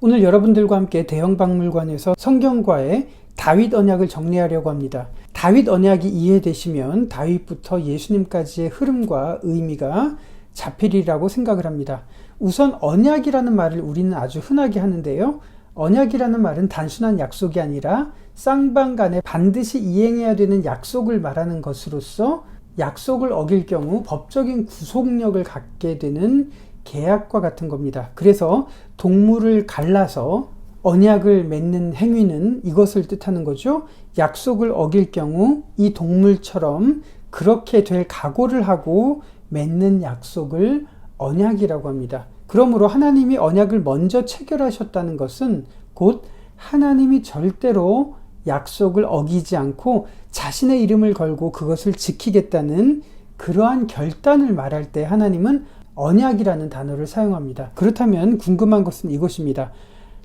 오늘 여러분들과 함께 대형박물관에서 성경과의 다윗 언약을 정리하려고 합니다. 다윗 언약이 이해되시면 다윗부터 예수님까지의 흐름과 의미가 잡히리라고 생각을 합니다. 우선 언약이라는 말을 우리는 아주 흔하게 하는데요. 언약이라는 말은 단순한 약속이 아니라 쌍방 간에 반드시 이행해야 되는 약속을 말하는 것으로서 약속을 어길 경우 법적인 구속력을 갖게 되는 계약과 같은 겁니다. 그래서 동물을 갈라서 언약을 맺는 행위는 이것을 뜻하는 거죠. 약속을 어길 경우 이 동물처럼 그렇게 될 각오를 하고 맺는 약속을 언약이라고 합니다. 그러므로 하나님이 언약을 먼저 체결하셨다는 것은 곧 하나님이 절대로 약속을 어기지 않고 자신의 이름을 걸고 그것을 지키겠다는 그러한 결단을 말할 때 하나님은 언약이라는 단어를 사용합니다. 그렇다면 궁금한 것은 이것입니다.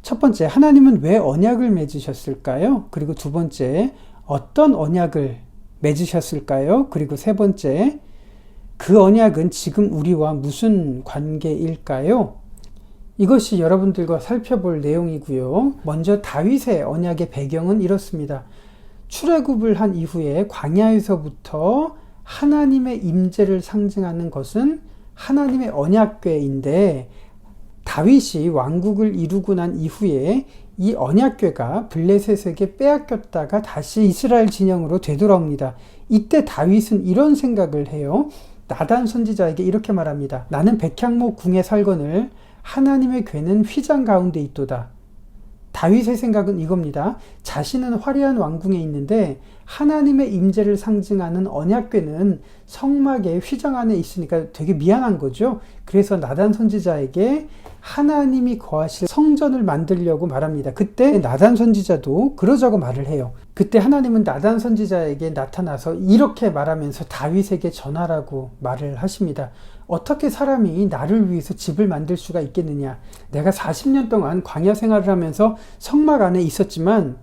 첫 번째, 하나님은 왜 언약을 맺으셨을까요? 그리고 두 번째, 어떤 언약을 맺으셨을까요? 그리고 세 번째, 그 언약은 지금 우리와 무슨 관계일까요? 이것이 여러분들과 살펴볼 내용이고요. 먼저 다윗의 언약의 배경은 이렇습니다. 출애굽을 한 이후에 광야에서부터 하나님의 임재를 상징하는 것은 하나님의 언약궤인데 다윗이 왕국을 이루고 난 이후에 이 언약궤가 블레셋에게 빼앗겼다가 다시 이스라엘 진영으로 되돌아옵니다. 이때 다윗은 이런 생각을 해요. 나단 선지자에게 이렇게 말합니다. 나는 백향목 궁에 살거늘 하나님의 궤는 휘장 가운데 있도다. 다윗의 생각은 이겁니다. 자신은 화려한 왕궁에 있는데 하나님의 임재를 상징하는 언약궤는 성막의 휘장 안에 있으니까 되게 미안한 거죠. 그래서 나단 선지자에게 하나님이 거하실 성전을 만들려고 말합니다. 그때 나단 선지자도 그러자고 말을 해요. 그때 하나님은 나단 선지자에게 나타나서 이렇게 말하면서 다윗에게 전하라고 말을 하십니다. 어떻게 사람이 나를 위해서 집을 만들 수가 있겠느냐? 내가 40년 동안 광야 생활을 하면서 성막 안에 있었지만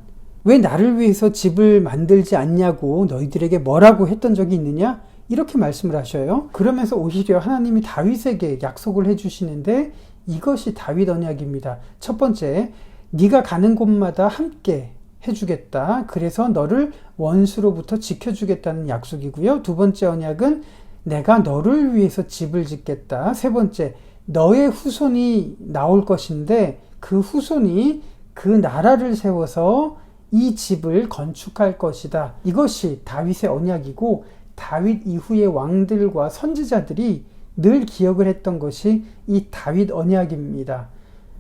왜 나를 위해서 집을 만들지 않냐고 너희들에게 뭐라고 했던 적이 있느냐? 이렇게 말씀을 하셔요. 그러면서 오히려 하나님이 다윗에게 약속을 해주시는데 이것이 다윗 언약입니다. 첫 번째, 네가 가는 곳마다 함께 해주겠다. 그래서 너를 원수로부터 지켜주겠다는 약속이고요. 두 번째 언약은 내가 너를 위해서 집을 짓겠다. 세 번째, 너의 후손이 나올 것인데 그 후손이 그 나라를 세워서 이 집을 건축할 것이다. 이것이 다윗의 언약이고 다윗 이후의 왕들과 선지자들이 늘 기억을 했던 것이 이 다윗 언약입니다.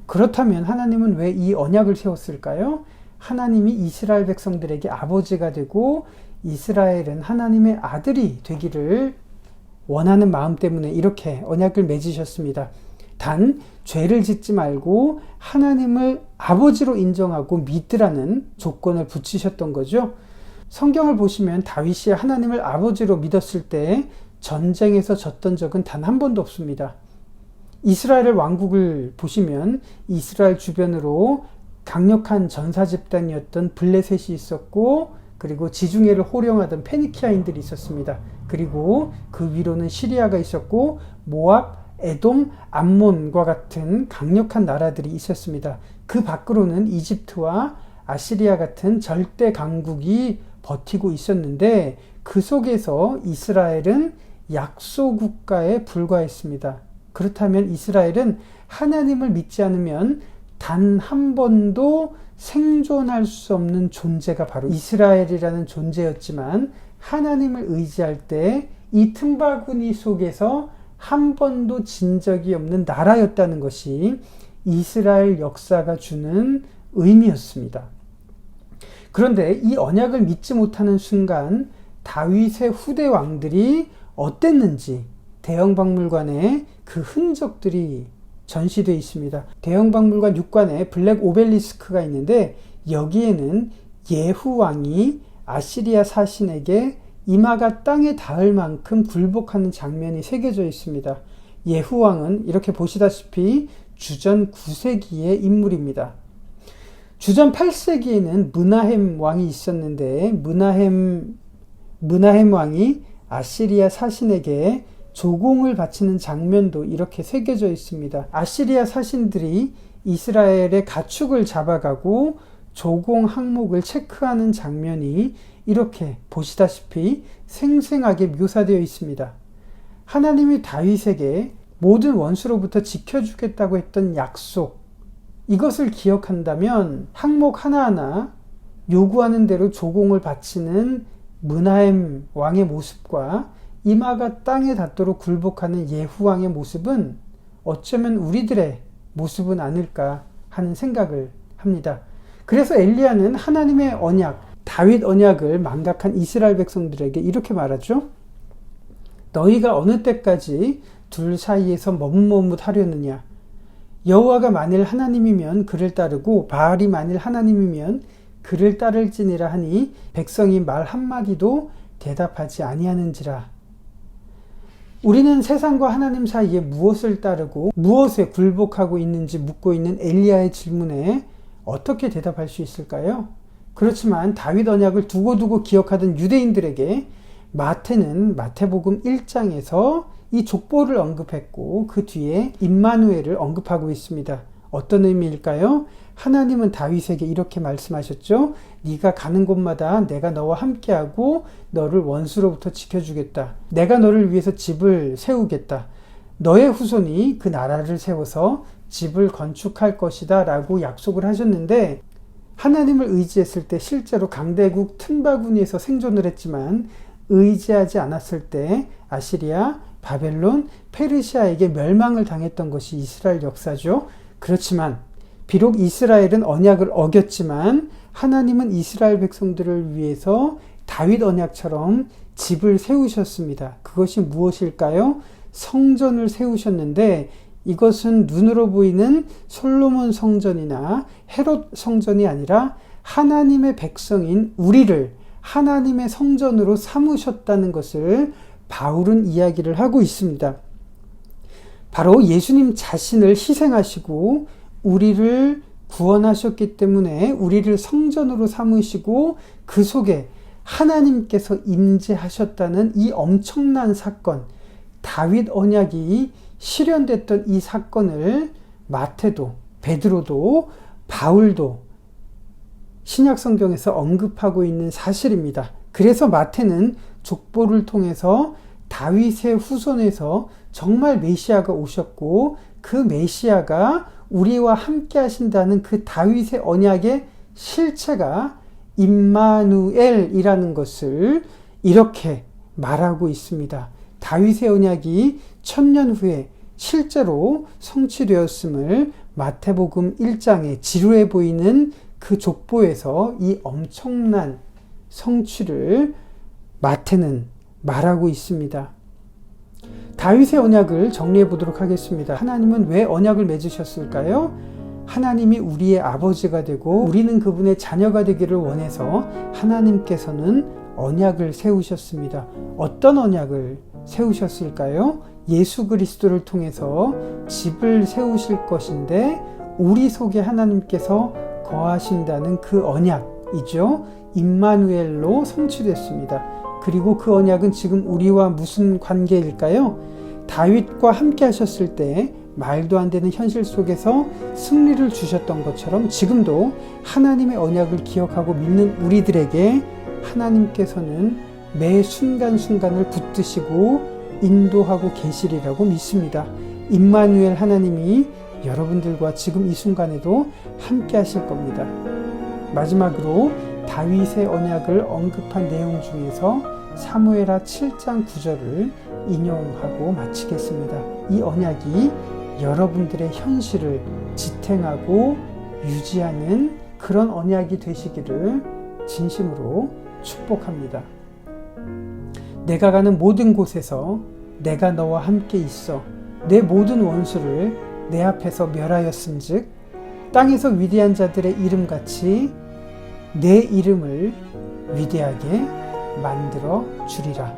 그렇다면 하나님은 왜 이 언약을 세웠을까요? 하나님이 이스라엘 백성들에게 아버지가 되고 이스라엘은 하나님의 아들이 되기를 원하는 마음 때문에 이렇게 언약을 맺으셨습니다. 단 죄를 짓지 말고 하나님을 아버지로 인정하고 믿으라는 조건을 붙이셨던 거죠. 성경을 보시면 다윗이 하나님을 아버지로 믿었을 때 전쟁에서 졌던 적은 단 한 번도 없습니다. 이스라엘 왕국을 보시면 이스라엘 주변으로 강력한 전사 집단이었던 블레셋이 있었고 그리고 지중해를 호령하던 페니키아인들이 있었습니다. 그리고 그 위로는 시리아가 있었고 모압, 에돔, 암몬과 같은 강력한 나라들이 있었습니다. 그 밖으로는 이집트와 아시리아 같은 절대 강국이 버티고 있었는데 그 속에서 이스라엘은 약소 국가에 불과했습니다. 그렇다면 이스라엘은 하나님을 믿지 않으면 단 한 번도 생존할 수 없는 존재가 바로 이스라엘이라는 존재였지만 하나님을 의지할 때 이 틈바구니 속에서 한 번도 진 적이 없는 나라였다는 것이 이스라엘 역사가 주는 의미였습니다. 그런데 이 언약을 믿지 못하는 순간 다윗의 후대 왕들이 어땠는지 대형박물관에 그 흔적들이 전시되어 있습니다. 대형박물관 6관에 블랙 오벨리스크가 있는데 여기에는 예후 왕이 아시리아 사신에게 이마가 땅에 닿을 만큼 굴복하는 장면이 새겨져 있습니다. 예후 왕은 이렇게 보시다시피 주전 9세기의 인물입니다. 주전 8세기에는 므나헴 왕이 있었는데 므나헴 왕이 아시리아 사신에게 조공을 바치는 장면도 이렇게 새겨져 있습니다. 아시리아 사신들이 이스라엘의 가축을 잡아가고 조공 항목을 체크하는 장면이 이렇게 보시다시피 생생하게 묘사되어 있습니다. 하나님이 다윗에게 모든 원수로부터 지켜주겠다고 했던 약속, 이것을 기억한다면 항목 하나하나 요구하는 대로 조공을 바치는 므나헴 왕의 모습과 이마가 땅에 닿도록 굴복하는 예후 왕의 모습은 어쩌면 우리들의 모습은 아닐까 하는 생각을 합니다. 그래서 엘리야는 하나님의 언약, 다윗 언약을 망각한 이스라엘 백성들에게 이렇게 말하죠. 너희가 어느 때까지 둘 사이에서 머뭇머뭇하려느냐. 여호와가 만일 하나님이면 그를 따르고 바알이 만일 하나님이면 그를 따를지니라 하니 백성이 말 한마디도 대답하지 아니하는지라. 우리는 세상과 하나님 사이에 무엇을 따르고 무엇에 굴복하고 있는지 묻고 있는 엘리야의 질문에 어떻게 대답할 수 있을까요? 그렇지만 다윗 언약을 두고두고 기억하던 유대인들에게 마태는 마태복음 1장에서 이 족보를 언급했고 그 뒤에 임마누엘을 언급하고 있습니다. 어떤 의미일까요? 하나님은 다윗에게 이렇게 말씀하셨죠. 네가 가는 곳마다 내가 너와 함께하고 너를 원수로부터 지켜주겠다. 내가 너를 위해서 집을 세우겠다. 너의 후손이 그 나라를 세워서 집을 건축할 것이다 라고 약속을 하셨는데, 하나님을 의지했을 때 실제로 강대국 틈바구니에서 생존을 했지만 의지하지 않았을 때 아시리아, 바벨론, 페르시아에게 멸망을 당했던 것이 이스라엘 역사죠. 그렇지만 비록 이스라엘은 언약을 어겼지만 하나님은 이스라엘 백성들을 위해서 다윗 언약처럼 집을 세우셨습니다. 그것이 무엇일까요? 성전을 세우셨는데 이것은 눈으로 보이는 솔로몬 성전이나 헤롯 성전이 아니라 하나님의 백성인 우리를 하나님의 성전으로 삼으셨다는 것을 바울은 이야기를 하고 있습니다. 바로 예수님 자신을 희생하시고 우리를 구원하셨기 때문에 우리를 성전으로 삼으시고 그 속에 하나님께서 임재하셨다는 이 엄청난 사건, 다윗 언약이 실현됐던 이 사건을 마태도, 베드로도, 바울도 신약 성경에서 언급하고 있는 사실입니다. 그래서 마태는 족보를 통해서 다윗의 후손에서 정말 메시아가 오셨고 그 메시아가 우리와 함께 하신다는 그 다윗의 언약의 실체가 임마누엘이라는 것을 이렇게 말하고 있습니다. 다윗의 언약이 1000년 후에 실제로 성취되었음을 마태복음 1장에 지루해 보이는 그 족보에서 이 엄청난 성취를 마태는 말하고 있습니다. 다윗의 언약을 정리해 보도록 하겠습니다. 하나님은 왜 언약을 맺으셨을까요? 하나님이 우리의 아버지가 되고 우리는 그분의 자녀가 되기를 원해서 하나님께서는 언약을 세우셨습니다. 어떤 언약을 세우셨을까요? 예수 그리스도를 통해서 집을 세우실 것인데 우리 속에 하나님께서 거하신다는 그 언약이죠. 임마누엘로 성취됐습니다. 그리고 그 언약은 지금 우리와 무슨 관계일까요? 다윗과 함께 하셨을 때 말도 안 되는 현실 속에서 승리를 주셨던 것처럼 지금도 하나님의 언약을 기억하고 믿는 우리들에게 하나님께서는 매 순간순간을 붙드시고 인도하고 계시리라고 믿습니다. 임마누엘 하나님이 여러분들과 지금 이 순간에도 함께 하실 겁니다. 마지막으로 다윗의 언약을 언급한 내용 중에서 사무엘하 7장 9절을 인용하고 마치겠습니다. 이 언약이 여러분들의 현실을 지탱하고 유지하는 그런 언약이 되시기를 진심으로 축복합니다. 내가 가는 모든 곳에서 내가 너와 함께 있어 내 모든 원수를 내 앞에서 멸하였은즉 땅에서 위대한 자들의 이름같이 내 이름을 위대하게 만들어 주리라.